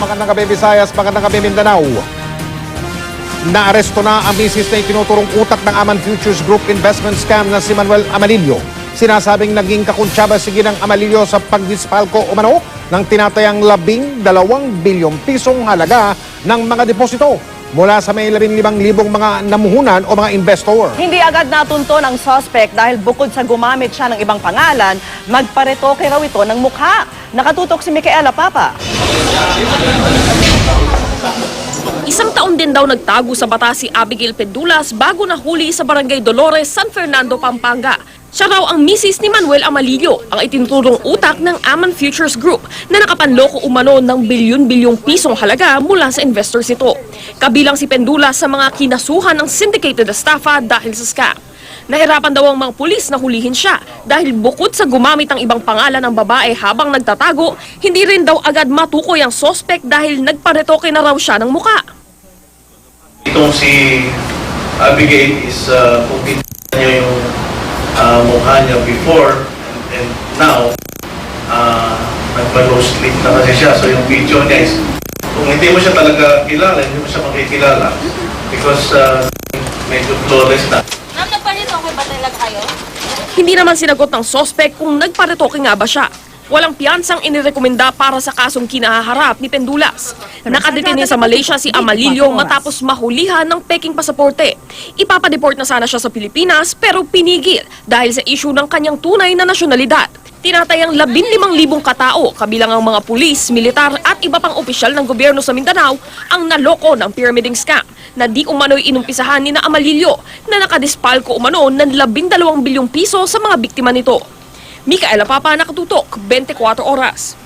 magandang gabi Visayas, magandang gabi Mindanao. Naaresto na ang misis na itinuturong utak ng Aman Futures Group investment scam na si Manuel Amalillo. Sinasabing naging kakuntsaba sige ng Amalillo sa pagdispalko umano ng tinatayang 12 bilyong pisong halaga ng mga deposito mula sa may 15,000 mga namuhunan o mga investor. Hindi agad natunton ang suspect dahil bukod sa gumamit siya ng ibang pangalan, magparetoke raw ito ng mukha. Nakatutok si Micaela Papa. Isang taon din daw nagtago sa bata si Abigail Pendulas bago nahuli sa Barangay Dolores, San Fernando, Pampanga. Siya raw ang misis ni Manuel Amalillo, ang itinuturong utak ng Aman Futures Group na nakapanloko umano ng bilyon-bilyong pisong halaga mula sa investors ito. Kabilang si Pendulas sa mga kinasuhan ng syndicated estafa dahil sa scam. Nahirapan daw ang mga pulis na hulihin siya dahil bukod sa gumamit ng ibang pangalan ng babae habang nagtatago, hindi rin daw agad matukoy ang suspect dahil nagparetoke na raw siya ng muka. Itong si Abigail is kung niya yung mukha niya before and now nagpa-low sleep na kasi siya. So yung video niya is kung hindi mo siya talaga kilala, hindi mo siya makikilala because medyo flawless na. Ma'am, nagparitoke ba talaga kayo? Hindi naman sinagot ng suspect kung nagparetoke nga ba siya. Walang piyansang inirekomenda para sa kasong kinahaharap ni Pendulas. Nakadetine sa Malaysia si Amalillo matapos mahulihan ng peking pasaporte. Ipapadeport na sana siya sa Pilipinas pero pinigil dahil sa issue ng kanyang tunay na nasyonalidad. Tinatayang 15,000 katao, kabilang ang mga pulis, militar at iba pang opisyal ng gobyerno sa Mindanao ang naloko ng pyramiding scam na di umano'y inumpisahan ni na Amalillo na nakadispalko umano ng 12 bilyong piso sa mga biktima nito. Micaela Papa, nakatutok, 24 oras.